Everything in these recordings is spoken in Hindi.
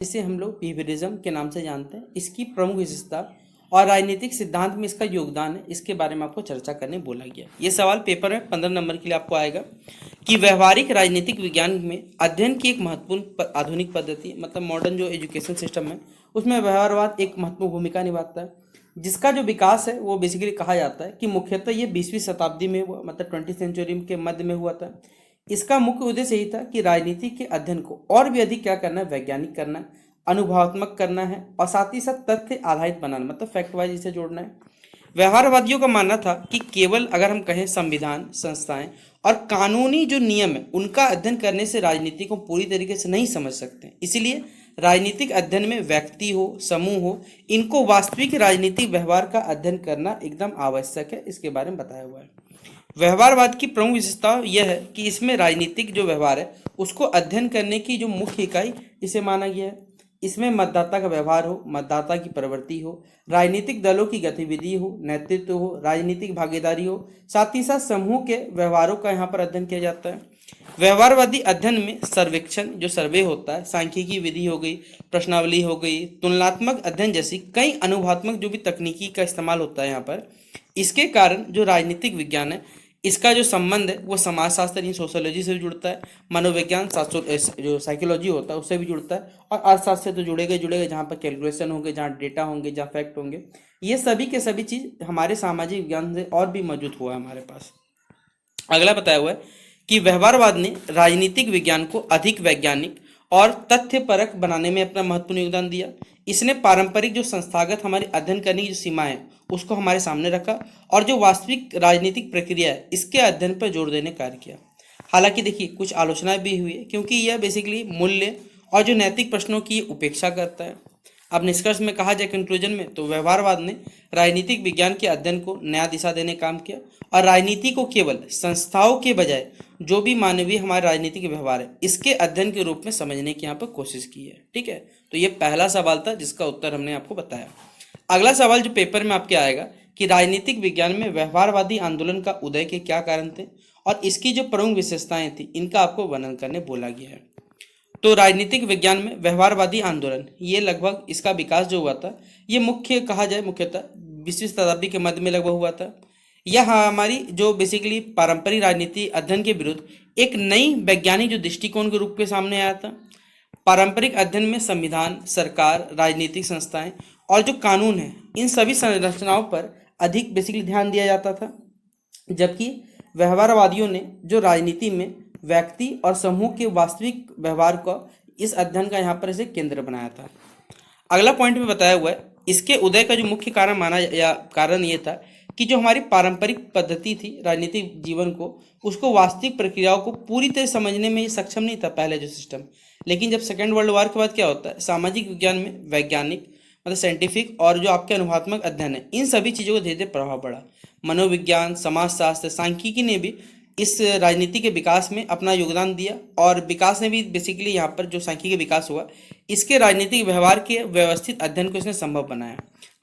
जिसे हम लोग बिहेवियरिज्म के नाम से जानते हैं, इसकी प्रमुख विशेषता और राजनीतिक सिद्धांत में इसका योगदान है, इसके बारे में आपको चर्चा करने बोला गया। ये सवाल पेपर में 15 नंबर के लिए आपको आएगा कि व्यवहारिक राजनीतिक विज्ञान में अध्ययन की एक महत्वपूर्ण आधुनिक पद्धति, मतलब मॉडर्न जो एजुकेशन सिस्टम है उसमें व्यवहारवाद एक महत्वपूर्ण भूमिका निभाता है, जिसका जो विकास है वो बेसिकली कहा जाता है कि मुख्यतः ये 20वीं शताब्दी में हुआ, मतलब 20th सेंचुरी के मध्य में हुआ था। इसका मुख्य उद्देश्य यही था कि राजनीति के अध्ययन को और भी अधिक क्या करना है, वैज्ञानिक करना है, अनुभवात्मक करना है और साथ ही साथ तथ्य आधारित बनाना, मतलब फैक्ट वाइज इसे जोड़ना है। व्यवहारवादियों का मानना था कि केवल अगर हम कहें संविधान, संस्थाएं और कानूनी जो नियम है उनका अध्ययन करने से राजनीति को पूरी तरीके से नहीं समझ सकते, इसीलिए राजनीतिक अध्ययन में व्यक्ति हो, समूह हो, इनको वास्तविक राजनीतिक व्यवहार का अध्ययन करना एकदम आवश्यक है, इसके बारे में बताया हुआ है। व्यवहारवाद की प्रमुख विशेषता यह है कि इसमें राजनीतिक जो व्यवहार है उसको अध्ययन करने की जो मुख्य इकाई इसे माना गया है। इसमें मतदाता का व्यवहार हो, मतदाता की प्रवृत्ति हो, राजनीतिक दलों की गतिविधि हो, नेतृत्व हो, राजनीतिक भागीदारी हो, साथ ही साथ समूह के व्यवहारों का यहाँ पर अध्ययन किया जाता है। व्यवहारवादी अध्ययन में सर्वेक्षण जो सर्वे होता है, सांख्यिकी विधि हो गई, प्रश्नावली हो गई, तुलनात्मक अध्ययन जैसी कई अनुभवात्मक जो भी तकनीकी का इस्तेमाल होता है यहाँ पर। इसके कारण जो राजनीतिक विज्ञान है इसका जो संबंध है वो समाजशास्त्र यानी सोशोलॉजी से भी जुड़ता है, मनोविज्ञान जो साइकोलॉजी होता है उससे भी जुड़ता है, और अर्थशास्त्र से तो जुड़ेगा जुड़ेगा, जहाँ पर कैलकुलेशन होंगे, जहाँ डेटा होंगे, जहाँ फैक्ट होंगे। ये सभी के सभी चीज़ हमारे सामाजिक विज्ञान से और भी मौजूद हुआ है हमारे पास। अगला बताया हुआ है कि व्यवहारवाद ने राजनीतिक विज्ञान को अधिक वैज्ञानिक और तथ्यपरक बनाने में अपना महत्वपूर्ण योगदान दिया। इसने पारंपरिक जो संस्थागत हमारे अध्ययन करने की जो सीमाएं हैं उसको हमारे सामने रखा और जो वास्तविक राजनीतिक प्रक्रिया है इसके अध्ययन पर जोर देने कार्य किया। हालांकि देखिए कुछ आलोचना भी हुई है, क्योंकि यह बेसिकली मूल्य और जो नैतिक प्रश्नों की उपेक्षा करता है। अब निष्कर्ष में कहा जाए कंक्लूजन में, तो व्यवहारवाद ने राजनीतिक विज्ञान के अध्ययन को नया दिशा देने काम किया और राजनीति को केवल संस्थाओं के बजाय जो भी मानवीय हमारे राजनीतिक व्यवहार है इसके अध्ययन के रूप में समझने की यहाँ पर कोशिश की है। ठीक है, तो ये पहला सवाल था जिसका उत्तर हमने आपको बताया। अगला सवाल जो पेपर में आपके आएगा कि राजनीतिक विज्ञान में व्यवहारवादी आंदोलन का उदय के क्या कारण थे और इसकी जो प्रमुख विशेषताएं थी इनका आपको वर्णन करने बोला गया है। तो राजनीतिक विज्ञान में व्यवहारवादी आंदोलन, ये लगभग इसका विकास जो हुआ था ये मुख्य कहा जाए मुख्यतः 20वीं शताब्दी के मध्य में लगभग हुआ था। यह हमारी जो बेसिकली पारंपरिक राजनीति अध्ययन के विरुद्ध एक नई वैज्ञानिक जो दृष्टिकोण के रूप के सामने आया था। पारंपरिक अध्ययन में संविधान, सरकार, राजनीतिक संस्थाएं और जो कानून है इन सभी संरचनाओं पर अधिक बेसिकली ध्यान दिया जाता था, जबकि व्यवहारवादियों ने जो राजनीति में व्यक्ति और समूह के वास्तविक व्यवहार को इस अध्ययन का यहाँ पर इसे केंद्र बनाया था। अगला पॉइंट में बताया हुआ है इसके उदय का जो मुख्य कारण माना या कारण ये था कि जो हमारी पारंपरिक पद्धति थी राजनीतिक जीवन को, उसको वास्तविक प्रक्रियाओं को पूरी तरह समझने में ये सक्षम नहीं था पहले जो सिस्टम। लेकिन जब सेकेंड वर्ल्ड वॉर के बाद क्या होता है, सामाजिक विज्ञान में वैज्ञानिक मतलब साइंटिफिक और जो आपके अनुभवात्मक अध्ययन है इन सभी चीज़ों को धीरे धीरे प्रभाव पड़ा। मनोविज्ञान, समाजशास्त्र, सांख्यिकी ने भी इस राजनीति के विकास में अपना योगदान दिया और विकास ने भी बेसिकली यहाँ पर जो सांख्यिकी विकास हुआ इसके राजनीतिक व्यवहार के व्यवस्थित अध्ययन को इसने संभव बनाया।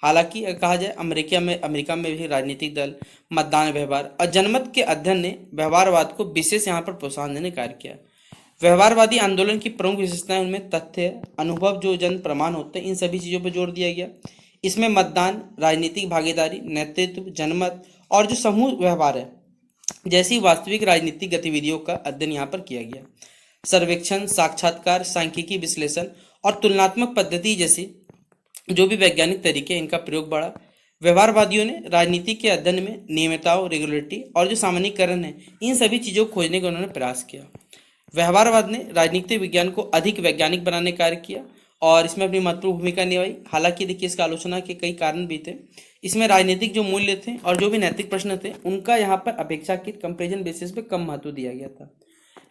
हालांकि कहा जाए अमेरिका में भी राजनीतिक दल, मतदान व्यवहार और जनमत के अध्ययन ने व्यवहारवाद को विशेष यहाँ पर प्रोत्साहन देने कार्य किया। व्यवहारवादी आंदोलन की प्रमुख विशेषताएं उनमें तथ्य, अनुभव, जो जन प्रमाण होते हैं इन सभी चीज़ों पर जोर दिया गया। इसमें मतदान, राजनीतिक भागीदारी, नेतृत्व, जनमत और जो समूह व्यवहार है जैसी वास्तविक राजनीतिक गतिविधियों का अध्ययन यहाँ पर किया गया। सर्वेक्षण, साक्षात्कार, सांख्यिकी विश्लेषण और तुलनात्मक पद्धति जैसी जो भी वैज्ञानिक तरीके इनका प्रयोग बढ़ा। व्यवहारवादियों ने राजनीति के अध्ययन में नियमितताओं, रेगुलरिटी और जो सामान्यीकरण है इन सभी चीज़ों को खोजने का उन्होंने प्रयास किया। व्यवहारवाद ने राजनीतिक विज्ञान को अधिक वैज्ञानिक बनाने का कार्य किया और इसमें अपनी महत्वपूर्ण भूमिका निभाई। हालांकि देखिए इसका आलोचना के कई कारण भी थे। इसमें राजनीतिक जो मूल्य थे और जो भी नैतिक प्रश्न थे उनका यहाँ पर अपेक्षाकृत कंपेरिजन बेसिस पे कम महत्व दिया गया था।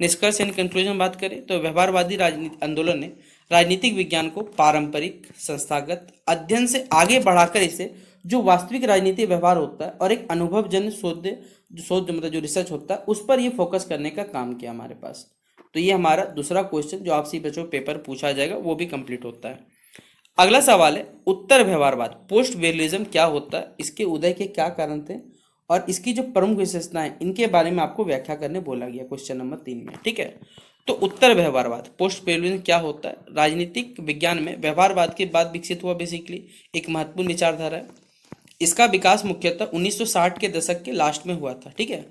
निष्कर्ष यानी कंक्लूजन में बात करें तो व्यवहारवादी राजनीति आंदोलन ने राजनीतिक विज्ञान को पारंपरिक संस्थागत अध्ययन से आगे बढ़ाकर इसे जो वास्तविक राजनीतिक व्यवहार होता है और एक अनुभवजन्य शोध मतलब जो रिसर्च होता है उस पर ये फोकस करने का काम किया हमारे पास। तो ये हमारा दूसरा क्वेश्चन जो आपसे बच्चों पेपर पूछा जाएगा वो भी कंप्लीट होता है। अगला सवाल है उत्तर व्यवहारवाद, पोस्ट बेलिज्म क्या होता है, इसके उदय के क्या कारण थे और इसकी जो प्रमुख विशेषताएं इनके बारे में आपको व्याख्या करने बोला गया क्वेश्चन नंबर 3 में। ठीक है, तो उत्तर व्यवहारवाद, पोस्ट पेविलियन क्या होता है? राजनीतिक विज्ञान में व्यवहारवाद के बाद विकसित हुआ बेसिकली एक महत्वपूर्ण विचारधारा है। इसका विकास मुख्यतः 1960 के दशक के लास्ट में हुआ था। ठीक है।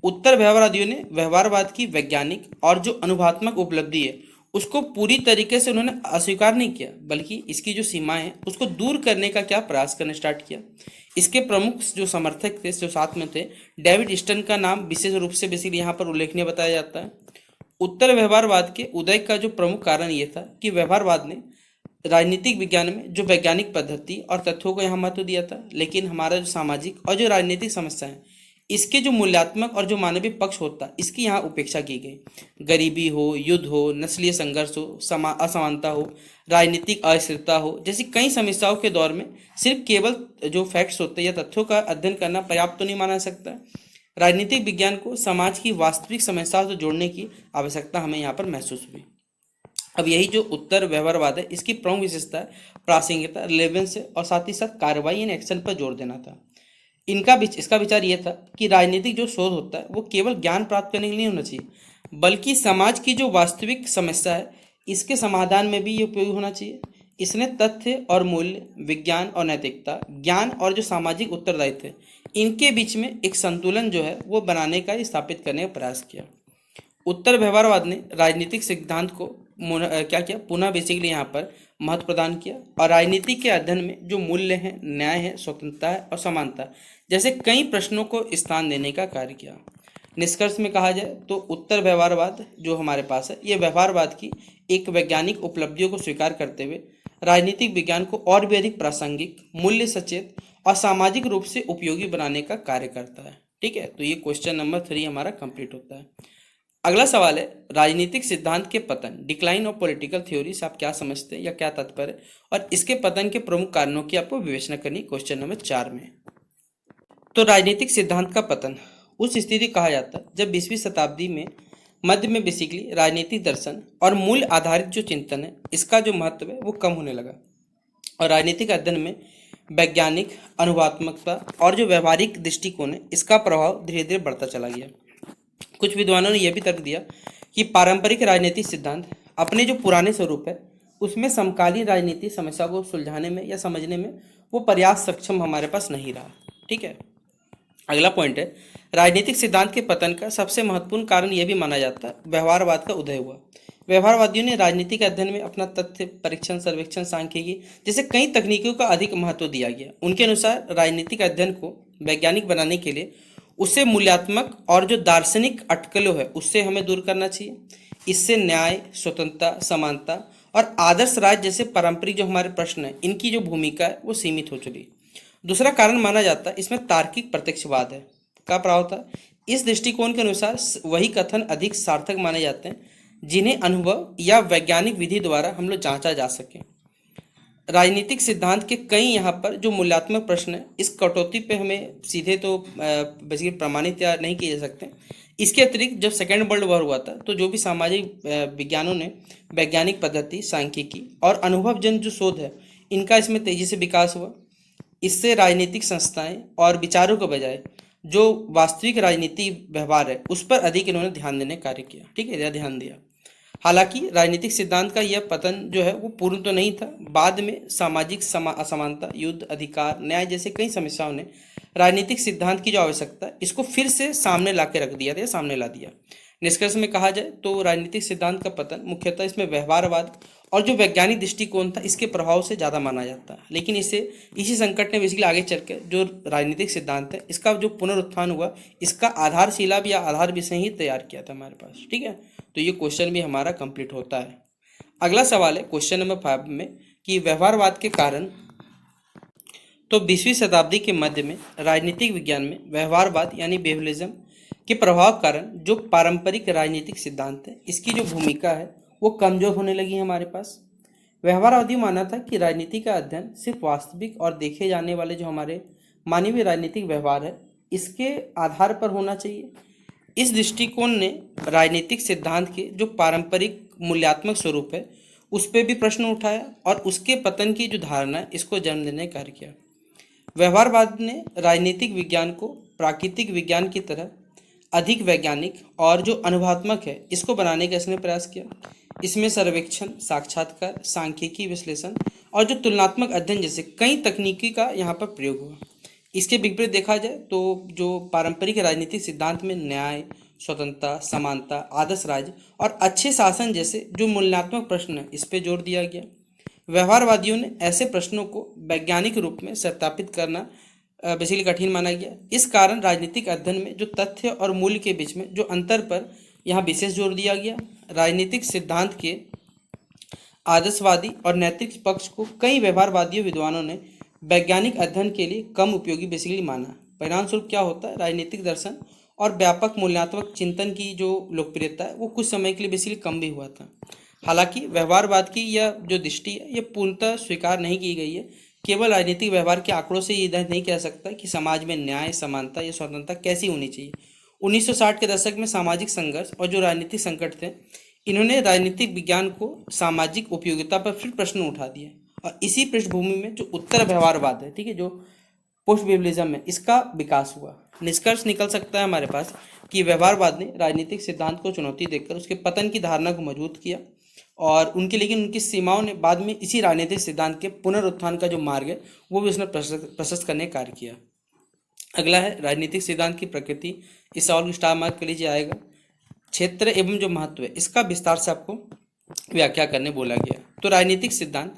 उत्तर व्यवहारवादियों ने व्यवहारवाद की वैज्ञानिक और जो अनुभवात्मक उपलब्धि है उसको पूरी तरीके से उन्होंने अस्वीकार नहीं किया, बल्कि इसकी जो सीमाएं हैं उसको दूर करने का क्या प्रयास करना स्टार्ट किया। इसके प्रमुख जो समर्थक थे, जो साथ में थे, डेविड ईस्टन का नाम विशेष रूप से बेसिकली यहाँ पर उल्लेखनीय बताया जाता है। उत्तर व्यवहारवाद के उदय का जो प्रमुख कारण ये था कि व्यवहारवाद ने राजनीतिक विज्ञान में जो वैज्ञानिक पद्धति और तथ्यों को यहाँ महत्व दिया था, लेकिन हमारा जो सामाजिक और जो राजनीतिक समस्या है इसके जो मूल्यात्मक और जो मानवीय पक्ष होता इसकी यहाँ उपेक्षा की गई। गरीबी हो, युद्ध हो, नस्लीय संघर्ष हो, असमानता हो, राजनीतिक अस्थिरता हो, जैसी कई समस्याओं के दौर में सिर्फ केवल जो फैक्ट्स होते हैं या तथ्यों का अध्ययन करना पर्याप्त तो नहीं माना सकता। राजनीतिक विज्ञान को समाज की वास्तविक समस्याओं से जोड़ने की आवश्यकता हमें यहाँ पर महसूस हुई। अब यही जो उत्तर व्यवहारवाद है इसकी प्रमुख विशेषता है प्रासंगिकता, रिलेवेंस और साथ ही साथ कार्रवाई इन एक्शन पर जोर देना था। इसका विचार यह था कि राजनीतिक जो शोध होता है वो केवल ज्ञान प्राप्त करने के लिए नहीं होना चाहिए, बल्कि समाज की जो वास्तविक समस्या है इसके समाधान में भी ये उपयोगी होना चाहिए। इसने तथ्य और मूल्य, विज्ञान और नैतिकता, ज्ञान और जो सामाजिक उत्तरदायित्व है इनके बीच में एक संतुलन जो है वो बनाने का स्थापित करने का प्रयास किया। उत्तर व्यवहारवाद ने राजनीतिक सिद्धांत को क्या किया, पुनः बेसिकली यहाँ पर महत्व प्रदान किया और राजनीति के अध्ययन में जो मूल्य हैं, न्याय है, स्वतंत्रता है और समानता जैसे कई प्रश्नों को स्थान देने का कार्य किया। निष्कर्ष में कहा जाए तो उत्तर व्यवहारवाद जो हमारे पास है ये व्यवहारवाद की एक वैज्ञानिक उपलब्धियों को स्वीकार करते हुए राजनीतिक विज्ञान को और भी अधिक प्रासंगिक, मूल्य सचेत और सामाजिक रूप से उपयोगी बनाने का कार्य करता है। ठीक है, तो ये क्वेश्चन नंबर 3 हमारा कंप्लीट होता है। अगला सवाल है राजनीतिक सिद्धांत के पतन, डिक्लाइन ऑफ पॉलिटिकल थ्योरी से आप क्या समझते हैं या क्या तात्पर्य है और इसके पतन के प्रमुख कारणों की आपको विवेचना करनी क्वेश्चन नंबर 4 में। तो राजनीतिक सिद्धांत का पतन उस स्थिति कहा जाता है जब 20वीं शताब्दी में मध्य में बेसिकली राजनीतिक दर्शन और मूल्य आधारित जो चिंतन है इसका जो महत्व है वो कम होने लगा और राजनीतिक अध्ययन में वैज्ञानिक अनुभवात्मकता और जो व्यवहारिक दृष्टिकोण है इसका प्रभाव धीरे धीरे बढ़ता चला गया। कुछ विद्वानों ने यह भी तर्क दिया कि पारंपरिक राजनीतिक सिद्धांत अपने जो पुराने स्वरूप है उसमें समकालीन राजनीतिक समस्या को सुलझाने में या समझने में वो पर्याप्त सक्षम हमारे पास नहीं रहा। ठीक है, अगला पॉइंट है राजनीतिक सिद्धांत के पतन का सबसे महत्वपूर्ण कारण यह भी माना जाता है व्यवहारवाद का उदय हुआ। व्यवहारवादियों ने राजनीतिक अध्ययन में अपना तथ्य परीक्षण, सर्वेक्षण, सांख्यिकी जैसे कई तकनीकों का अधिक महत्व दिया गया। उनके अनुसार राजनीतिक अध्ययन को वैज्ञानिक बनाने के लिए उससे मूल्यात्मक और जो दार्शनिक अटकलों है उससे हमें दूर करना चाहिए। इससे न्याय, स्वतंत्रता, समानता और आदर्श राज्य जैसे पारंपरिक जो हमारे प्रश्न है इनकी जो भूमिका है वो सीमित हो चुकी। दूसरा कारण माना जाता है इसमें तार्किक प्रत्यक्षवाद है का प्रभाव था। इस दृष्टिकोण के अनुसार वही कथन अधिक सार्थक माने जाते हैं जिन्हें अनुभव या वैज्ञानिक विधि द्वारा हम लोग जांचा जा सके। राजनीतिक सिद्धांत के कई यहाँ पर जो मूल्यात्मक प्रश्न है इस कटौती पे हमें सीधे तो बेसिकली प्रमाणित या नहीं किए जा सकते। इसके अतिरिक्त जब सेकेंड वर्ल्ड वॉर हुआ था तो जो भी सामाजिक विज्ञानों ने वैज्ञानिक पद्धति, सांख्यिकी और अनुभवजन्य जो शोध है इनका इसमें तेजी से विकास हुआ। इससे राजनीतिक संस्थाएं और विचारों के बजाय जो वास्तविक राजनीति व्यवहार है उस पर अधिक इन्होंने ध्यान देने का कार्य किया। ठीक है, ध्यान दिया। हालांकि राजनीतिक सिद्धांत का यह पतन जो है वो पूर्ण तो नहीं था। बाद में सामाजिक असमानता, युद्ध, अधिकार, न्याय जैसे कई समस्याओं ने राजनीतिक सिद्धांत की जो आवश्यकता है इसको फिर से सामने ला के रख दिया था, सामने ला दिया। निष्कर्ष में कहा जाए तो राजनीतिक सिद्धांत का पतन मुख्यतः इसमें व्यवहारवाद और जो वैज्ञानिक दृष्टिकोण था इसके प्रभाव से ज़्यादा माना जाता है। लेकिन इसी संकट ने बेसिकली आगे चल के जो राजनीतिक सिद्धांत है इसका जो पुनरुत्थान हुआ इसका आधारशिला भी या आधार विषय ही तैयार किया था हमारे पास। ठीक है, तो ये क्वेश्चन भी हमारा कंप्लीट होता है। अगला सवाल है क्वेश्चन नंबर 5 में कि व्यवहारवाद के कारण। तो 20वीं शताब्दी के मध्य में राजनीतिक विज्ञान में व्यवहारवाद यानी बिहेवियरिज्म के प्रभाव के कारण जो पारंपरिक राजनीतिक सिद्धांत है इसकी जो भूमिका है वो कमजोर होने लगी है हमारे पास। व्यवहारवादी माना था कि राजनीति का अध्ययन सिर्फ वास्तविक और देखे जाने वाले जो हमारे मानवीय राजनीतिक व्यवहार है इसके आधार पर होना चाहिए। इस दृष्टिकोण ने राजनीतिक सिद्धांत के जो पारंपरिक मूल्यात्मक स्वरूप है उस पर भी प्रश्न उठाया और उसके पतन की जो धारणा है इसको जन्म देने का कार्य किया। व्यवहारवाद ने राजनीतिक विज्ञान को प्राकृतिक विज्ञान की तरह अधिक वैज्ञानिक और जो अनुभवात्मक है इसको बनाने का इसने प्रयास किया। इसमें सर्वेक्षण, साक्षात्कार, सांख्यिकी विश्लेषण और जो तुलनात्मक अध्ययन जैसे कई तकनीकी का यहाँ पर प्रयोग हुआ। इसके विपरीत देखा जाए तो जो पारंपरिक राजनीतिक सिद्धांत में न्याय, स्वतंत्रता, समानता, आदर्श राज्य और अच्छे शासन जैसे जो मूल्यांकन प्रश्न है इस पे जोर दिया गया। व्यवहारवादियों ने ऐसे प्रश्नों को वैज्ञानिक रूप में सत्यापित करना बेसिकली कठिन माना गया। इस कारण राजनीतिक अध्ययन में जो तथ्य और मूल्य के बीच में जो अंतर पर यहाँ विशेष जोर दिया गया। राजनीतिक सिद्धांत के आदर्शवादी और नैतिक पक्ष को कई व्यवहारवादी विद्वानों ने वैज्ञानिक अध्ययन के लिए कम उपयोगी बेसिकली माना। परिणाम स्वरूप क्या होता है, राजनीतिक दर्शन और व्यापक मूल्यांकन चिंतन की जो लोकप्रियता है वो कुछ समय के लिए बेसिकली कम भी हुआ था। हालांकि व्यवहारवाद की यह जो दृष्टि है ये पूर्णतः स्वीकार नहीं की गई है। केवल राजनीतिक व्यवहार के आंकड़ों से ये नहीं कह सकता कि समाज में न्याय, समानता या स्वतंत्रता कैसी होनी चाहिए। 1960 के दशक में सामाजिक संघर्ष और जो राजनीतिक संकट थे इन्होंने राजनीतिक विज्ञान को सामाजिक उपयोगिता पर फिर प्रश्न उठा दिए। और इसी पृष्ठभूमि में जो उत्तर व्यवहारवाद है, ठीक है, जो पोस्ट बिहेवियरिज्म है, इसका विकास हुआ। निष्कर्ष निकल सकता है हमारे पास कि व्यवहारवाद ने राजनीतिक सिद्धांत को चुनौती देकर उसके पतन की धारणा को मजबूत किया और लेकिन उनकी सीमाओं ने बाद में इसी राजनीतिक सिद्धांत के पुनरुत्थान का जो मार्ग है वो भी उसने प्रशस्त करने का कार्य किया। अगला है राजनीतिक सिद्धांत की प्रकृति। इस सवाल को स्टार मार्क के लीजिए आएगा। क्षेत्र एवं जो महत्व है इसका विस्तार से आपको व्याख्या करने बोला गया। तो राजनीतिक सिद्धांत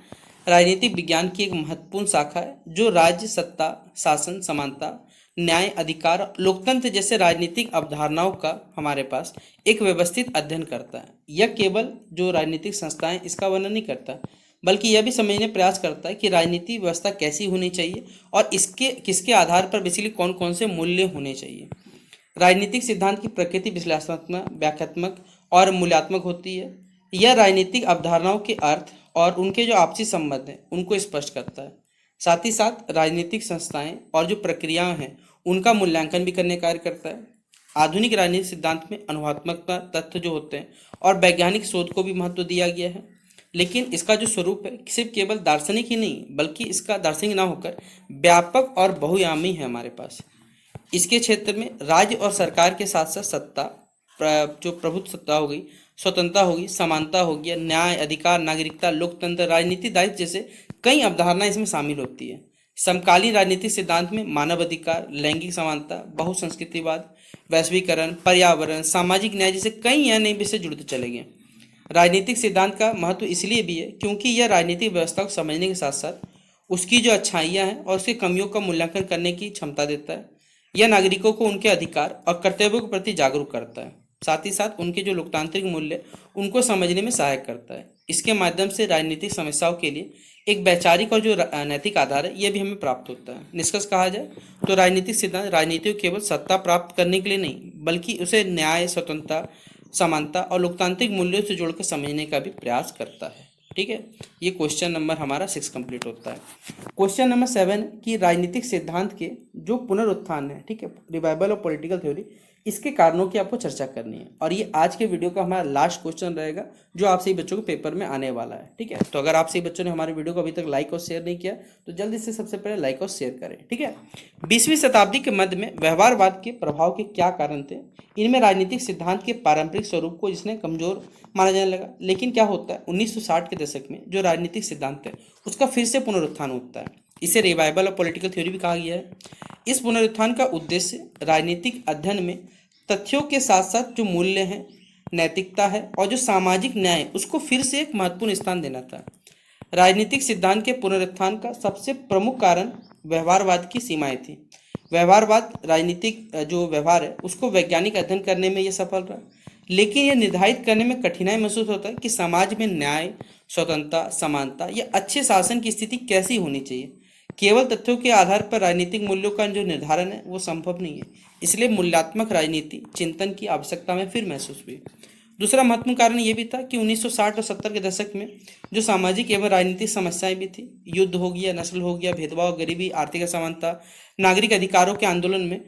राजनीतिक विज्ञान की एक महत्वपूर्ण शाखा है जो राज्य, सत्ता, शासन, समानता, न्याय, अधिकार, लोकतंत्र जैसे राजनीतिक अवधारणाओं का हमारे पास एक व्यवस्थित अध्ययन करता है। यह केवल जो राजनीतिक संस्थाएं इसका वर्णन नहीं करता बल्कि यह भी समझने प्रयास करता है कि राजनीतिक व्यवस्था कैसी होनी चाहिए और इसके किसके आधार पर बेसिकली कौन कौन से मूल्य होने चाहिए। राजनीतिक सिद्धांत की प्रकृति विश्लेषणात्मक, व्याख्यात्मक और मूल्यात्मक होती है। यह राजनीतिक अवधारणाओं के अर्थ और उनके जो आपसी संबंध हैं उनको स्पष्ट करता है। साथ ही साथ राजनीतिक संस्थाएं और जो प्रक्रियाएं हैं उनका मूल्यांकन भी करने कार्य करता है। आधुनिक राजनीतिक सिद्धांत में अनुभवात्मक तथ्य जो होते हैं और वैज्ञानिक शोध को भी महत्व दिया गया है, लेकिन इसका जो स्वरूप है सिर्फ केवल दार्शनिक ही नहीं बल्कि इसका दार्शनिक ना होकर व्यापक और बहुआयामी है हमारे पास। इसके क्षेत्र में राज्य और सरकार के साथ साथ सत्ता, जो प्रभुत्व सत्ता हो गई, स्वतंत्रता होगी, समानता हो गया, न्याय, अधिकार, नागरिकता, लोकतंत्र, राजनीति दायित्व जैसे कई अवधारणाएं इसमें शामिल होती है। समकालीन राजनीतिक सिद्धांत में मानव अधिकार, लैंगिक समानता, बहुसंस्कृतिवाद, वैश्वीकरण, पर्यावरण, सामाजिक न्याय जैसे कई अन्य विषय जुड़ते चले गए। राजनीतिक सिद्धांत का महत्व इसलिए भी है क्योंकि यह राजनीतिक व्यवस्था को समझने के साथ साथ उसकी जो अच्छाइयाँ हैं और उसकी कमियों का मूल्यांकन करने की क्षमता देता है। यह नागरिकों को उनके अधिकार और कर्तव्यों के प्रति जागरूक करता है। साथ ही साथ उनके जो लोकतांत्रिक मूल्य उनको समझने में सहायक करता है। इसके माध्यम से राजनीतिक समस्याओं के लिए एक वैचारिक और जो नैतिक आधार है यह भी हमें प्राप्त होता है। निष्कर्ष कहा जाए तो राजनीतिक सिद्धांत राजनीति को केवल सत्ता प्राप्त करने के लिए नहीं बल्कि उसे न्याय, स्वतंत्रता, समानता और लोकतांत्रिक मूल्यों से जोड़कर समझने का भी प्रयास करता है। ठीक है, ये क्वेश्चन नंबर हमारा 6 कंप्लीट होता है। क्वेश्चन नंबर 7 कि राजनीतिक सिद्धांत के जो पुनरुत्थान है, ठीक है, रिवाइवल ऑफ पॉलिटिकल थ्योरी, इसके कारणों की आपको चर्चा करनी है और ये आज के वीडियो का हमारा लास्ट क्वेश्चन रहेगा जो आप सभी बच्चों को पेपर में आने वाला है। ठीक है, तो अगर आप सभी बच्चों ने हमारे वीडियो को अभी तक लाइक और शेयर नहीं किया तो जल्दी से सबसे पहले लाइक और शेयर करें। ठीक है, 20वीं शताब्दी के मध्य में व्यवहारवाद के प्रभाव के क्या कारण थे? इनमें राजनीतिक सिद्धांत के पारंपरिक स्वरूप को जिसने कमजोर माना जाने लगा, लेकिन क्या होता है 1960 के दशक में जो राजनीतिक सिद्धांत है उसका फिर से पुनरुत्थान होता है। इसे रिवाइवल ऑफ पॉलिटिकल थ्योरी भी कहा गया है। इस पुनरुत्थान का उद्देश्य राजनीतिक अध्ययन में तथ्यों के साथ साथ जो मूल्य हैं, नैतिकता है और जो सामाजिक न्याय है उसको फिर से एक महत्वपूर्ण स्थान देना था। राजनीतिक सिद्धांत के पुनरुत्थान का सबसे प्रमुख कारण व्यवहारवाद की सीमाएं थी। व्यवहारवाद राजनीतिक जो व्यवहार है उसको वैज्ञानिक अध्ययन करने में यह सफल रहा, लेकिन यह निर्धारित करने में कठिनाई महसूस होता है कि समाज में न्याय, स्वतंत्रता, समानता या अच्छे शासन की स्थिति कैसी होनी चाहिए। केवल तथ्यों के आधार पर राजनीतिक मूल्यों का जो निर्धारण है वो संभव नहीं है। इसलिए मूल्यात्मक राजनीति चिंतन की आवश्यकता में फिर महसूस हुई। दूसरा महत्वपूर्ण कारण ये भी था कि 1960 और 70 के दशक में जो सामाजिक एवं राजनीतिक समस्याएं भी थी, युद्ध हो गया, नस्ल हो गया, भेदभाव, गरीबी, आर्थिक असमानता, नागरिक अधिकारों के आंदोलन में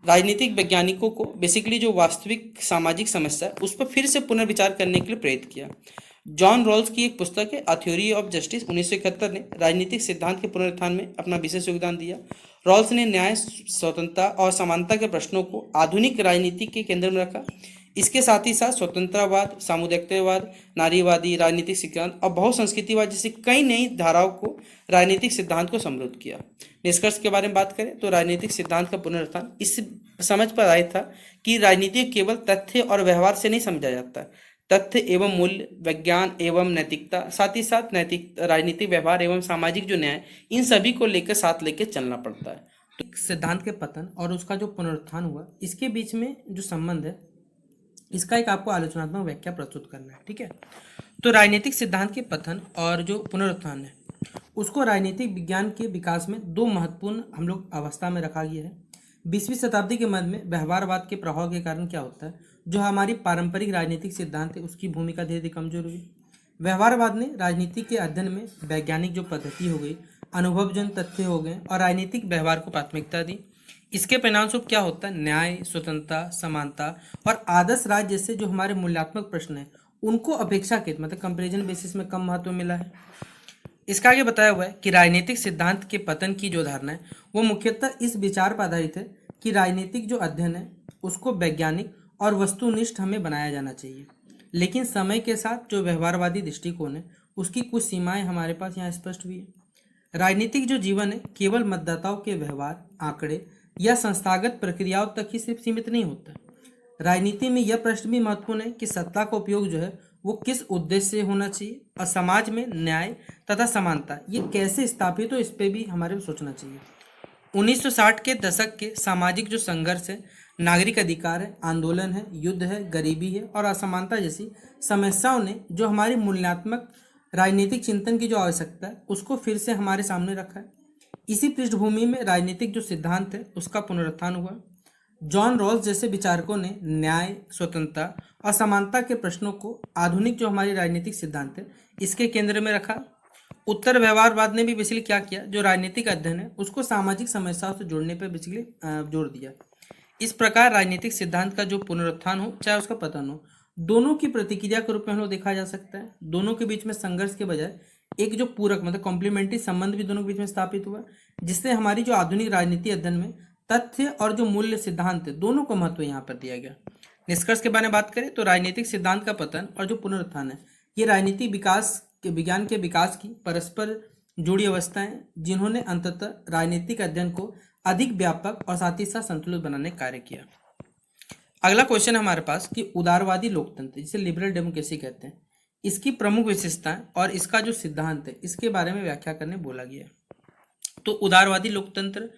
राजनीतिक वैज्ञानिकों को बेसिकली जो वास्तविक सामाजिक समस्या है उस पर फिर से पुनर्विचार करने के लिए प्रेरित किया। जॉन रॉल्स की एक पुस्तक है अ थ्योरी ऑफ जस्टिस 1971 ने राजनीतिक सिद्धांत के पुनरुत्थान में अपना विशेष योगदान दिया। रॉल्स ने न्याय, स्वतंत्रता और समानता के प्रश्नों को आधुनिक राजनीति के केंद्र में रखा। इसके साथ ही साथ स्वतंत्रवाद, सामुदायिकतावाद, नारीवादी राजनीतिक सिद्धांत और बहुसंस्कृतिवाद जैसी कई नई धाराओं को राजनीतिक सिद्धांत को समृद्ध किया। निष्कर्ष के बारे में बात करें तो राजनीतिक सिद्धांत का पुनरुत्थान इस समझ पर आया था कि राजनीति केवल तथ्य और व्यवहार से नहीं समझा जाता। तथ्य एवं मूल्य, विज्ञान एवं नैतिकता, साथ ही साथ नैतिक राजनीतिक व्यवहार एवं सामाजिक जो न्याय, इन सभी को लेकर साथ लेकर चलना पड़ता है। तो सिद्धांत के पतन और उसका जो पुनरुत्थान हुआ, इसके बीच में जो संबंध है, इसका एक आपको आलोचनात्मक व्याख्या प्रस्तुत करना है। ठीक है, तो राजनीतिक सिद्धांत के पतन और जो पुनरुत्थान है, उसको राजनीतिक विज्ञान के विकास में दो महत्वपूर्ण हम लोग अवस्था में रखा गया है। 20वीं शताब्दी के मध्य में व्यवहारवाद के प्रभाव के कारण क्या होता है, जो हमारी पारंपरिक राजनीतिक सिद्धांत है उसकी भूमिका धीरे धीरे कमजोर हुई। व्यवहारवाद ने राजनीति के अध्ययन में वैज्ञानिक जो पद्धति हो गई, अनुभवजन तथ्य हो गए और राजनीतिक व्यवहार को प्राथमिकता दी। इसके परिणामस्वरूप क्या होता है, न्याय, स्वतंत्रता, समानता और आदर्श राज्य जैसे जो हमारे मूल्यात्मक प्रश्न हैं, उनको अपेक्षाकृत मतलब कंपेरिजन बेसिस में कम महत्व मिला है। इसका आगे बताया हुआ है कि राजनीतिक सिद्धांत के पतन की जो धारणा है वो मुख्यतः इस विचार पर आधारित है कि राजनीतिक जो अध्ययन है उसको वैज्ञानिक और वस्तुनिष्ठ हमें बनाया जाना चाहिए, लेकिन समय के साथ जो व्यवहारवादी दृष्टिकोण है उसकी कुछ सीमाएं हमारे पास यहाँ स्पष्ट हुई है। राजनीतिक जो जीवन है केवल मतदाताओं के व्यवहार, आंकड़े या संस्थागत प्रक्रियाओं तक ही सिर्फ सीमित नहीं होता। राजनीति में यह प्रश्न भी महत्वपूर्ण है कि सत्ता का उपयोग जो है वो किस उद्देश्य से होना चाहिए और समाज में न्याय तथा समानता ये कैसे स्थापित हो, इस पे भी हमारे को सोचना चाहिए। 1960 के दशक के सामाजिक जो संघर्ष है, नागरिक अधिकार है, आंदोलन है, युद्ध है, गरीबी है और असमानता जैसी समस्याओं ने जो हमारी मूल्यात्मक राजनीतिक चिंतन की जो आवश्यकता है उसको फिर से हमारे सामने रखा है। इसी पृष्ठभूमि में राजनीतिक जो सिद्धांत है उसका पुनरुत्थान हुआ। जॉन रॉल्स जैसे विचारकों ने न्याय, स्वतंत्रता और समानता के प्रश्नों को आधुनिक जो हमारी राजनीतिक सिद्धांत है इसके केंद्र में रखा। उत्तर व्यवहारवाद ने भी बेसिकली क्या किया, जो राजनीतिक अध्ययन है उसको सामाजिक समस्याओं से जोड़ने पर बेसिकली जोर दिया। इस प्रकार राजनीतिक सिद्धांत का जो पुनरुत्थान हो चाहे उसका पतन हो, दोनों की प्रतिक्रिया के रूप में हम लोग देखा जा सकता है। दोनों के बीच में संघर्ष के बजाय एक जो पूरक मतलब कॉम्प्लीमेंट्री संबंध भी दोनों के बीच में स्थापित हुआ, जिससे हमारी जो आधुनिक राजनीति अध्ययन में तथ्य और जो मूल्य सिद्धांत है दोनों को महत्व यहाँ पर दिया गया। निष्कर्ष के बारे में बात करें तो राजनीतिक सिद्धांत का पतन और जो पुनरुत्थान है ये राजनीतिक विकास के विज्ञान के विकास की परस्पर जुड़ी अवस्थाएं जिन्होंने अंततः राजनीतिक अध्ययन को अधिक व्यापक और साथ ही साथ संतुलित बनाने का कार्य किया। अगला क्वेश्चन हमारे पास कि उदारवादी लोकतंत्र जिसे लिबरल डेमोक्रेसी कहते हैं, इसकी प्रमुख विशेषताएं और इसका जो सिद्धांत है इसके बारे में व्याख्या करने बोला गया। तो उदारवादी लोकतंत्र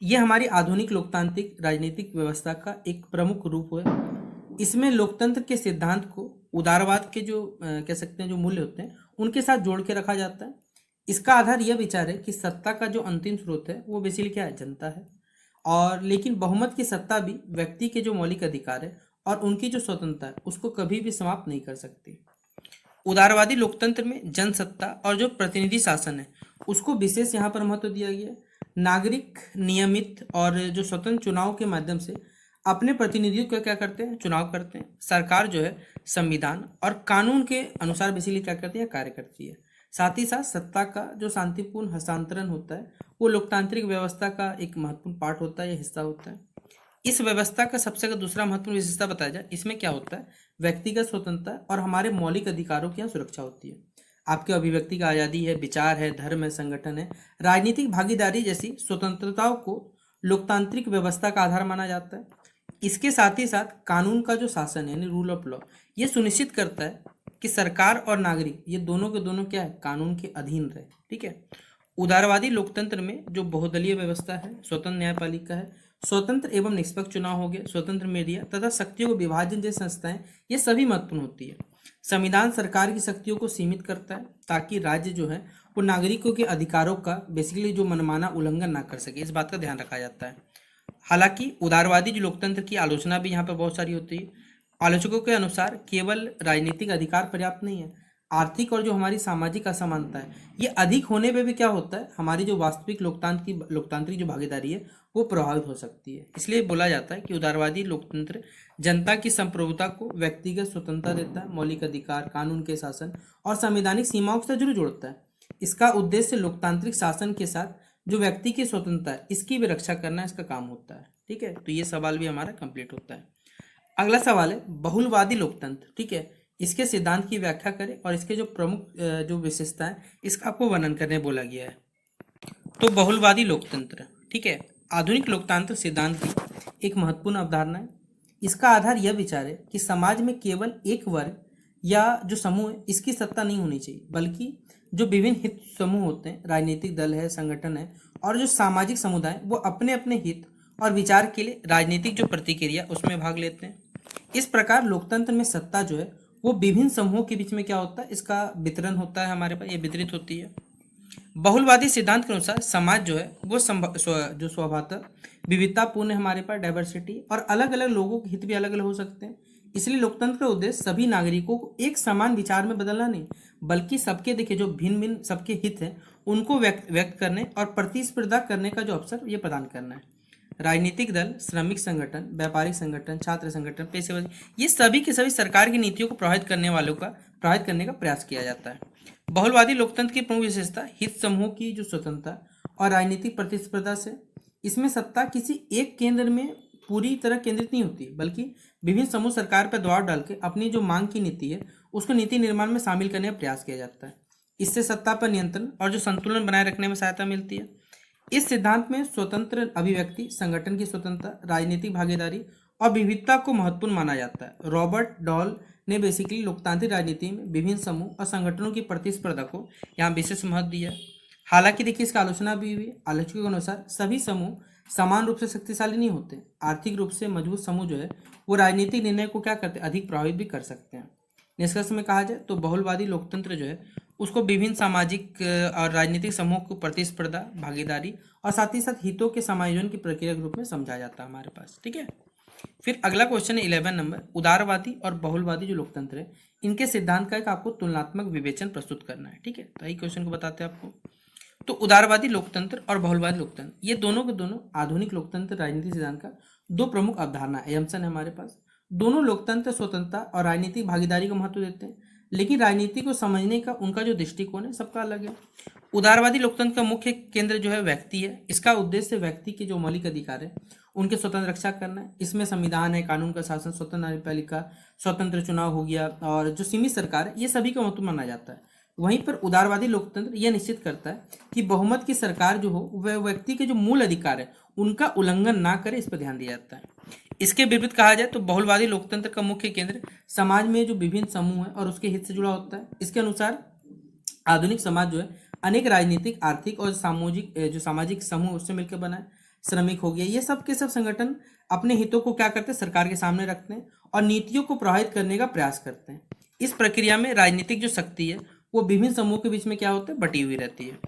ये हमारी आधुनिक लोकतांत्रिक राजनीतिक व्यवस्था का एक प्रमुख रूप है। इसमें लोकतंत्र के सिद्धांत को उदारवाद के जो कह सकते हैं जो मूल्य होते हैं उनके साथ जोड़ के रखा जाता है। इसका आधार यह विचार है कि सत्ता का जो अंतिम स्रोत है वो बेसिकली क्या है, जनता है, और लेकिन बहुमत की सत्ता भी व्यक्ति के जो मौलिक अधिकार है और उनकी जो स्वतंत्रता है उसको कभी भी समाप्त नहीं कर सकती। उदारवादी लोकतंत्र में जनसत्ता और जो प्रतिनिधि शासन है उसको विशेष यहाँ पर महत्व दिया गया है। नागरिक नियमित और जो स्वतंत्र चुनाव के माध्यम से अपने प्रतिनिधियों का क्या करते हैं, चुनाव करते हैं। सरकार जो है संविधान और कानून के अनुसार बेसिकली क्या करती है, कार्य करती है। साथ ही साथ सत्ता का जो शांतिपूर्ण हस्तांतरण होता है वो लोकतांत्रिक व्यवस्था का एक महत्वपूर्ण पार्ट होता है या हिस्सा होता है। इस व्यवस्था का सबसे अगर दूसरा महत्वपूर्ण विशेषता बताया जाए, इसमें क्या होता है, व्यक्तिगत स्वतंत्रता और हमारे मौलिक अधिकारों की यहाँ सुरक्षा होती है। आपके अभिव्यक्ति का आज़ादी है, विचार है, धर्म है, संगठन है, राजनीतिक भागीदारी जैसी स्वतंत्रताओं को लोकतांत्रिक व्यवस्था का आधार माना जाता है। इसके साथ ही साथ कानून का जो शासन है यानी रूल ऑफ लॉ ये सुनिश्चित करता है कि सरकार और नागरिक ये दोनों के दोनों क्या है, कानून के अधीन रहे। ठीक है। उदारवादी लोकतंत्र में जो बहुदलीय व्यवस्था है, स्वतंत्र न्यायपालिका है, स्वतंत्र एवं निष्पक्ष चुनाव हो गए, स्वतंत्र मीडिया तथा शक्तियों को विभाजन जैसी संस्थाएं ये सभी महत्वपूर्ण होती है। संविधान सरकार की शक्तियों को सीमित करता है ताकि राज्य जो है वो नागरिकों के अधिकारों का बेसिकली जो मनमाना उल्लंघन ना कर सके, इस बात का ध्यान रखा जाता है। हालांकि उदारवादी जो लोकतंत्र की आलोचना भी यहाँ पर बहुत सारी होती है। आलोचकों के अनुसार केवल राजनीतिक अधिकार पर्याप्त नहीं है, आर्थिक और जो हमारी सामाजिक असमानता है ये अधिक होने पे भी क्या होता है, हमारी जो वास्तविक लोकतांत्रिक जो भागीदारी है वो प्रभावित हो सकती है। इसलिए बोला जाता है कि उदारवादी लोकतंत्र जनता की संप्रभुता को व्यक्तिगत स्वतंत्रता देता है, मौलिक अधिकार, कानून के शासन और संवैधानिक सीमाओं से जरूर जोड़ता है। इसका उद्देश्य लोकतांत्रिक शासन के साथ जो व्यक्ति की स्वतंत्रता है इसकी भी रक्षा करना इसका काम होता है। ठीक है, तो ये सवाल भी हमारा कंप्लीट होता है। अगला सवाल है बहुलवादी लोकतंत्र। ठीक है, इसके सिद्धांत की व्याख्या करें और इसके जो प्रमुख जो विशेषता है इसका आपको वर्णन करने बोला गया है। तो बहुलवादी लोकतंत्र, ठीक है, आधुनिक लोकतांत्रिक सिद्धांत की एक महत्वपूर्ण अवधारणा है। इसका आधार यह विचार है कि समाज में केवल एक वर्ग या जो समूह है इसकी सत्ता नहीं होनी चाहिए, बल्कि जो विभिन्न हित समूह होते हैं, राजनीतिक दल है, संगठन है और जो सामाजिक समुदाय, वो अपने अपने हित और विचार के लिए राजनीतिक जो प्रतिक्रिया उसमें भाग लेते हैं। इस प्रकार लोकतंत्र में सत्ता जो है वो विभिन्न समूहों के बीच में क्या होता है, इसका वितरण होता है, हमारे पास ये वितरित होती है। बहुलवादी सिद्धांत के अनुसार समाज जो है वो जो स्वभावतः विविधतापूर्ण है, हमारे पास डाइवर्सिटी और अलग अलग लोगों के हित भी अलग अलग हो सकते हैं। इसलिए लोकतंत्र का उद्देश्य सभी नागरिकों को एक समान विचार में बदलना नहीं, बल्कि सबके देखिए जो भिन्न भिन्न सबके हित हैं उनको व्यक्त करने और प्रतिस्पर्धा करने का जो अवसर ये प्रदान करना है। राजनीतिक दल, श्रमिक संगठन, व्यापारिक संगठन, छात्र संगठन, पेशेवर, ये सभी के सभी सरकार की नीतियों को प्रभावित करने का प्रयास किया जाता है। बहुलवादी लोकतंत्र की प्रमुख विशेषता हित समूह की जो स्वतंत्रता और राजनीतिक प्रतिस्पर्धा से, इसमें सत्ता किसी एक केंद्र में पूरी तरह केंद्रित नहीं होती, बल्कि विभिन्न समूह सरकार पर दबाव डाल के अपनी जो मांग की नीति है उसको नीति निर्माण में शामिल करने का प्रयास किया जाता है। इससे सत्ता पर नियंत्रण और जो संतुलन बनाए रखने में सहायता मिलती है। इस सिद्धांत में स्वतंत्र अभिव्यक्ति, संगठन की स्वतंत्रता, राजनीतिक भागीदारी और विविधता को महत्वपूर्ण माना जाता है। रॉबर्ट डॉल ने बेसिकली लोकतांत्रिक राजनीति में विभिन्न समूह और संगठनों की प्रतिस्पर्धा को यहाँ विशेष महत्व दिया। हालांकि देखिए इसका आलोचना भी हुई। आलोचकों के अनुसार सभी समूह समान रूप से शक्तिशाली नहीं होते। आर्थिक रूप से मजबूत समूह जो है वो राजनीतिक निर्णय को क्या करते हैं, अधिक प्रभावित भी कर सकते हैं। निष्कर्ष में कहा जाए तो बहुलवादी लोकतंत्र जो है उसको विभिन्न सामाजिक और राजनीतिक समूह को प्रतिस्पर्धा, भागीदारी और साथ ही साथ हितों के समायोजन की प्रक्रिया के रूप में समझा जाता है हमारे पास। ठीक है, फिर अगला क्वेश्चन है 11 नंबर, उदारवादी और बहुलवादी जो लोकतंत्र है इनके सिद्धांत का एक आपको तुलनात्मक विवेचन प्रस्तुत करना है। ठीक है, तो यही क्वेश्चन को बताते हैं आपको। तो उदारवादी लोकतंत्र और बहुलवादी लोकतंत्र ये दोनों के दोनों आधुनिक लोकतंत्र राजनीतिक सिद्धांत का दो प्रमुख अवधारणा एम्सन है हमारे पास। दोनों लोकतंत्र स्वतंत्रता और राजनीतिक भागीदारी को महत्व देते हैं, लेकिन राजनीति को समझने का उनका जो दृष्टिकोण है सबका अलग है। उदारवादी लोकतंत्र का मुख्य केंद्र जो है व्यक्ति है। इसका उद्देश्य व्यक्ति के जो मौलिक अधिकार है उनके स्वतंत्र रक्षा करना है। इसमें संविधान है, कानून का शासन, स्वतंत्र न्यायपालिका, स्वतंत्र चुनाव हो गया और जो सीमित सरकार है, ये सभी का महत्व माना जाता है। वहीं पर उदारवादी लोकतंत्र यह निश्चित करता है कि बहुमत की सरकार जो हो वह व्यक्ति के जो मूल अधिकार है उनका उल्लंघन ना करे, इस पर ध्यान दिया जाता है। इसके विपरीत कहा जाए तो बहुलवादी लोकतंत्र का मुख्य केंद्र समाज में जो विभिन्न समूह है और उसके हित से जुड़ा होता है। इसके अनुसार आधुनिक समाज जो है अनेक राजनीतिक, आर्थिक और सामाजिक समूह उससे मिलकर बना है। श्रमिक हो गया, ये सब के सब संगठन अपने हितों को क्या करते हैं, सरकार के सामने रखते हैं और नीतियों को प्रभावित करने का प्रयास करते हैं। इस प्रक्रिया में राजनीतिक जो शक्ति है वो विभिन्न समूह के बीच में क्या होता है, बटी हुई रहती है।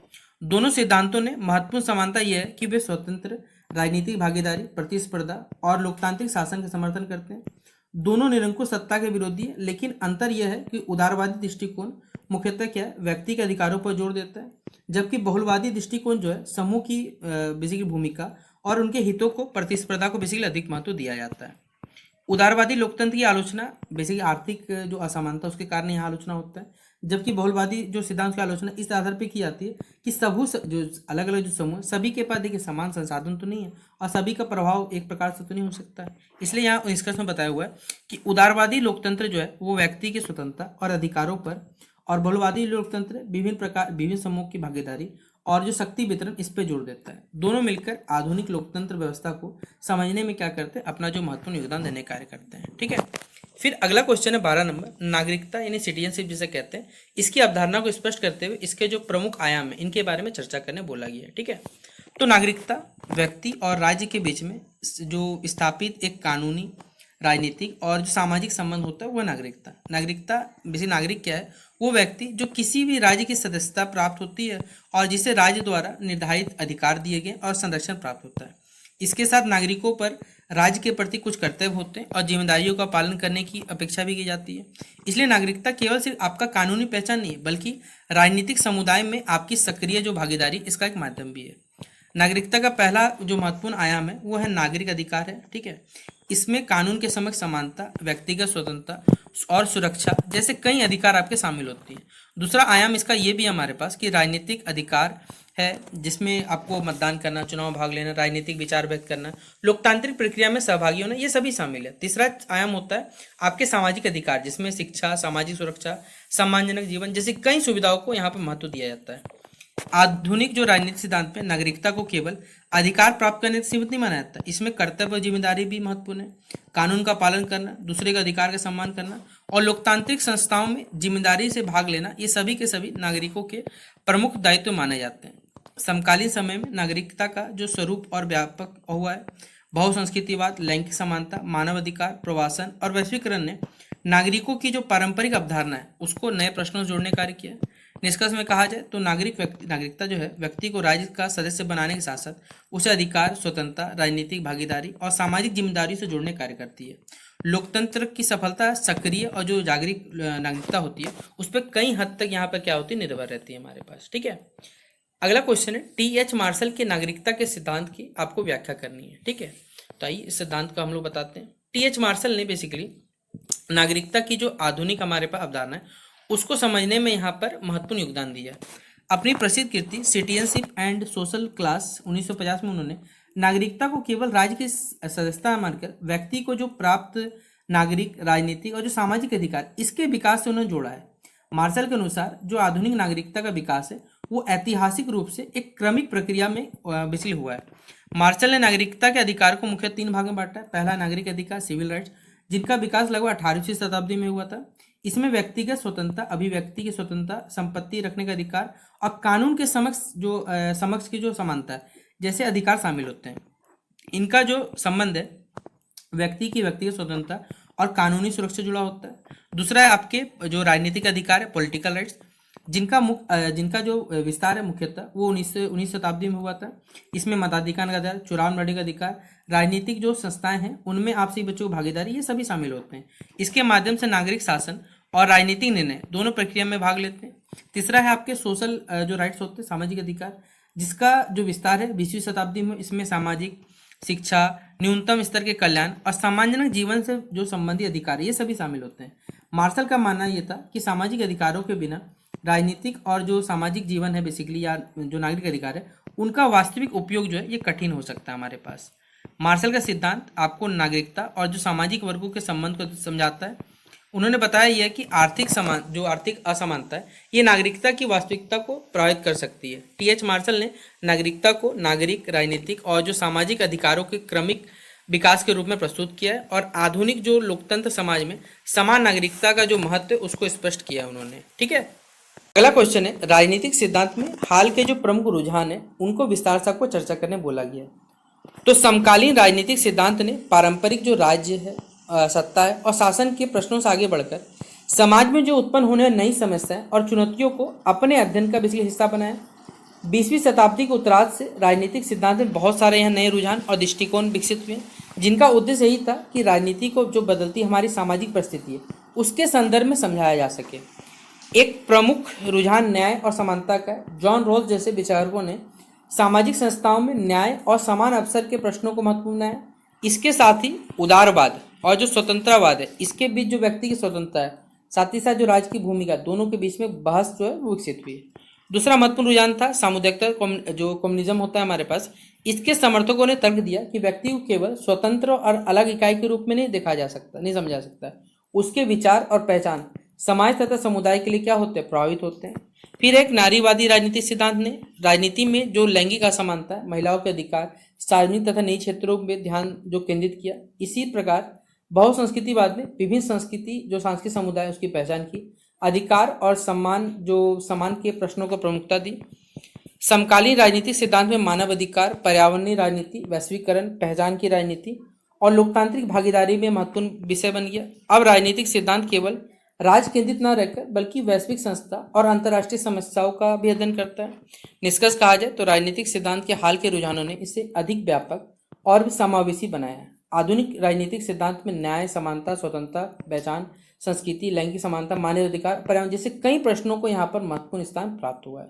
दोनों सिद्धांतों ने महत्वपूर्ण समानता यह है कि वे स्वतंत्र राजनीतिक भागीदारी, प्रतिस्पर्धा और लोकतांत्रिक शासन का समर्थन करते हैं। दोनों निरंकुश सत्ता के विरोधी है, लेकिन अंतर यह है कि उदारवादी दृष्टिकोण मुख्यतः क्या है, व्यक्ति के अधिकारों पर जोर देता है, जबकि बहुलवादी दृष्टिकोण जो है समूह की बेसिकली भूमिका और उनके हितों को, प्रतिस्पर्धा को बेसिकली अधिक महत्व दिया जाता है। उदारवादी लोकतंत्र की आलोचना बेसिकली आर्थिक जो असमानता उसके कारण यहाँ आलोचना होता है, जबकि बहुलवादी जो सिद्धांत की आलोचना इस आधार पर की जाती है कि जो अलग अलग जो समूह सभी के पास देखिए समान संसाधन तो नहीं है और सभी का प्रभाव एक प्रकार से तो नहीं हो सकता है। इसलिए यहाँ निष्कर्ष में बताया हुआ है कि उदारवादी लोकतंत्र जो है वो व्यक्ति की स्वतंत्रता और अधिकारों पर, और बहुलवादी लोकतंत्र विभिन्न समूह की भागीदारी और जो शक्ति वितरण इस पे जोर देता है। दोनों मिलकर आधुनिक लोकतंत्र व्यवस्था को समझने में क्या करते हैं, अपना जो महत्वपूर्ण योगदान देने कार्य करते हैं। ठीक है, फिर अगला क्वेश्चन है 12 नंबर, नागरिकता यानी सिटीजनशिप जिसे कहते हैं। इसकी अवधारणा को स्पष्ट करते हुए इसके जो प्रमुख आयाम है इनके बारे में चर्चा करने बोला गया है। ठीक है, तो नागरिकता व्यक्ति और राज्य के बीच में जो स्थापित एक कानूनी, राजनीतिक और जो सामाजिक संबंध होता है वह नागरिकता बेसिक नागरिक क्या है, वो व्यक्ति जो किसी भी राज्य की सदस्यता प्राप्त होती है और जिसे राज्य द्वारा निर्धारित अधिकार दिए गए और संरक्षण प्राप्त होता है। इसके साथ नागरिकों पर राज्य के प्रति कुछ कर्तव्य होते हैं और जिम्मेदारियों का पालन करने की अपेक्षा भी की जाती है। इसलिए नागरिकता केवल सिर्फ आपका कानूनी पहचान नहीं है, बल्कि राजनीतिक समुदाय में आपकी सक्रिय जो भागीदारी इसका एक माध्यम भी है। नागरिकता का पहला जो महत्वपूर्ण आयाम है वो है नागरिक अधिकार है। ठीक है, इसमें कानून के समक्ष समानता, व्यक्तिगत स्वतंत्रता और सुरक्षा जैसे कई अधिकार आपके शामिल होती है। दूसरा आयाम इसका ये भी हमारे पास कि राजनीतिक अधिकार है जिसमें आपको मतदान करना, चुनाव में भाग लेना, राजनीतिक विचार व्यक्त करना, लोकतांत्रिक प्रक्रिया में सहभागी होना, ये सभी शामिल है। तीसरा आयाम होता है आपके सामाजिक अधिकार, जिसमें शिक्षा, सामाजिक सुरक्षा, सम्मानजनक जीवन जैसी कई सुविधाओं को यहाँ पर महत्व दिया जाता है। आधुनिक जो राजनीतिक सिद्धांत में नागरिकता को केवल अधिकार प्राप्त करने से सीमित नहीं माना जाता, इसमें कर्तव्य और जिम्मेदारी भी महत्वपूर्ण है। कानून का पालन करना, दूसरे के अधिकार का सम्मान करना और लोकतांत्रिक संस्थाओं में जिम्मेदारी से भाग लेना, ये सभी के सभी नागरिकों के प्रमुख दायित्व माने जाते हैं। समकालीन समय में नागरिकता का जो स्वरूप और व्यापक हुआ है, बहुसंस्कृतिवाद, लैंगिक समानता, मानवाधिकार, प्रवासन और वैश्वीकरण ने नागरिकों की जो पारंपरिक अवधारणा है उसको नए प्रश्नों से जोड़ने कार्य किया। निष्कर्ष में कहा जाए तो नागरिकता जो है व्यक्ति को राज्य का सदस्य बनाने के साथ साथ उसे अधिकार, स्वतंत्रता, राजनीतिक भागीदारी और सामाजिक जिम्मेदारी से जोड़ने कार्य करती है। लोकतंत्र की सफलता सक्रिय और जो जागरूक नागरिकता होती है उस पर कई हद तक यहाँ पर क्या होती है, निर्भर रहती है हमारे पास। ठीक है, अगला क्वेश्चन है टी.एच. मार्शल के नागरिकता के सिद्धांत की आपको व्याख्या करनी है। ठीक है, तो आइए इस सिद्धांत को हम लोग बताते हैं। टी.एच. मार्शल ने बेसिकली नागरिकता की जो आधुनिक हमारे पास अवधारणा है उसको समझने में यहाँ पर महत्वपूर्ण योगदान दिया। अपनी प्रसिद्ध कृति सिटीजनशिप एंड सोशल क्लास 1950 में उन्होंने नागरिकता को केवल राज्य की सदस्यता मानकर व्यक्ति को जो प्राप्त नागरिक, राजनीतिक और जो सामाजिक अधिकार इसके विकास से उन्होंने जोड़ा है। मार्शल के अनुसार जो आधुनिक नागरिकता का विकास है वो ऐतिहासिक रूप से एक क्रमिक प्रक्रिया में बेसिकली हुआ है। मार्शल ने नागरिकता के अधिकार को मुख्य 3 भाग में बांटा है। पहला नागरिक अधिकार, सिविल राइट्स, जिनका विकास लगभग 18वीं शताब्दी में हुआ था। इसमें व्यक्तिगत स्वतंत्रता, अभिव्यक्ति की स्वतंत्रता, संपत्ति रखने का अधिकार और कानून के समक्ष की जो समानता जैसे अधिकार शामिल होते हैं। इनका जो संबंध है व्यक्ति की व्यक्तिगत स्वतंत्रता और कानूनी सुरक्षा से जुड़ा होता है। दूसरा है आपके जो राजनीतिक अधिकार है, पॉलिटिकल राइट्स, जिनका जो विस्तार है मुख्यतः वो 19वीं शताब्दी में हुआ था। इसमें मताधिकार का अधिकार, चुनाव लड़ने का अधिकार, राजनीतिक जो संस्थाएं हैं उनमें आपसी बच्चों की भागीदारी, ये सभी शामिल होते हैं। इसके माध्यम से नागरिक शासन और राजनीतिक निर्णय दोनों प्रक्रिया में भाग लेते हैं। तीसरा है आपके सोशल जो राइट्स होते हैं, सामाजिक अधिकार, जिसका जो विस्तार है 20वीं शताब्दी में। इसमें सामाजिक, शिक्षा, न्यूनतम स्तर के कल्याण और सम्मानजनक जीवन से जो संबंधी अधिकार ये सभी शामिल होते हैं। मार्शल का मानना यह था कि सामाजिक अधिकारों के बिना राजनीतिक और जो सामाजिक जीवन है बेसिकली या जो नागरिक अधिकार है उनका वास्तविक उपयोग जो है ये कठिन हो सकता है हमारे पास। मार्शल का सिद्धांत आपको नागरिकता और जो सामाजिक वर्गों के संबंध को समझाता है। उन्होंने बताया यह कि आर्थिक असमानता है ये नागरिकता की वास्तविकता को प्रभावित कर सकती है। टी.एच. मार्शल ने नागरिकता को नागरिक, राजनीतिक और जो सामाजिक अधिकारों के क्रमिक विकास के रूप में प्रस्तुत किया है और आधुनिक जो लोकतंत्र समाज में समान नागरिकता का जो महत्व है उसको स्पष्ट किया उन्होंने। ठीक है, अगला क्वेश्चन है राजनीतिक सिद्धांत में हाल के जो प्रमुख रुझान है उनको विस्तार से आपको चर्चा करने बोला गया। तो समकालीन राजनीतिक सिद्धांत ने पारंपरिक जो राज्य है, सत्ता है और शासन के प्रश्नों से आगे बढ़कर समाज में जो उत्पन्न होने वाली नई समस्याएं और चुनौतियों को अपने अध्ययन का बेसिकली हिस्सा बनाया। 20वीं शताब्दी के उत्तरार्ध से राजनीतिक सिद्धांत में बहुत सारे यहाँ नए रुझान और दृष्टिकोण विकसित हुए जिनका उद्देश्य यही था कि राजनीति को जो बदलती हमारी सामाजिक परिस्थिति है उसके संदर्भ में समझाया जा सके। एक प्रमुख रुझान न्याय और समानता का है। जॉन रॉल्स जैसे विचारकों ने सामाजिक संस्थाओं में न्याय और समान अवसर के प्रश्नों को महत्वपूर्ण बनाया। इसके साथ ही उदारवाद और जो स्वतंत्रवाद है इसके बीच जो व्यक्ति की स्वतंत्रता है साथ ही साथ जो राज्य की भूमिका दोनों के बीच में बहस जो है वो विकसित हुई है। दूसरा महत्वपूर्ण रुझान था सामुदायिकता, जो कम्युनिज्म होता है हमारे पास। इसके समर्थकों ने तर्क दिया कि व्यक्ति को केवल स्वतंत्र और अलग इकाई के रूप में नहीं देखा जा सकता, नहीं समझा सकता। उसके विचार और पहचान समाज तथा समुदाय के लिए क्या होते हैं, प्रभावित होते हैं। फिर एक नारीवादी राजनीतिक सिद्धांत ने राजनीति में जो लैंगिक असमानता है, महिलाओं के अधिकार, सार्वजनिक तथा निजी क्षेत्रों में ध्यान जो केंद्रित किया। इसी प्रकार बहुसंस्कृतिवाद ने विभिन्न सांस्कृतिक समुदाय उसकी पहचान की, अधिकार और सम्मान के प्रश्नों को प्रमुखता दी। समकालीन राजनीतिक सिद्धांत में मानव अधिकार, पर्यावरणीय राजनीति, वैश्वीकरण, पहचान की राजनीति और लोकतांत्रिक भागीदारी में महत्वपूर्ण विषय बन गया। अब राजनीतिक सिद्धांत केवल राज्य केंद्रित न रहकर बल्कि वैश्विक संस्था और अंतर्राष्ट्रीय समस्याओं का भी अध्ययन करता है। निष्कर्ष कहा जाए तो राजनीतिक सिद्धांत के हाल के रुझानों ने इसे अधिक व्यापक और भी समावेशी बनाया है। आधुनिक राजनीतिक सिद्धांत में न्याय, समानता, स्वतंत्रता, पहचान, संस्कृति, लैंगिक समानता, मानव अधिकार, पर्यावरण जैसे कई प्रश्नों को यहाँ पर महत्वपूर्ण स्थान प्राप्त हुआ है।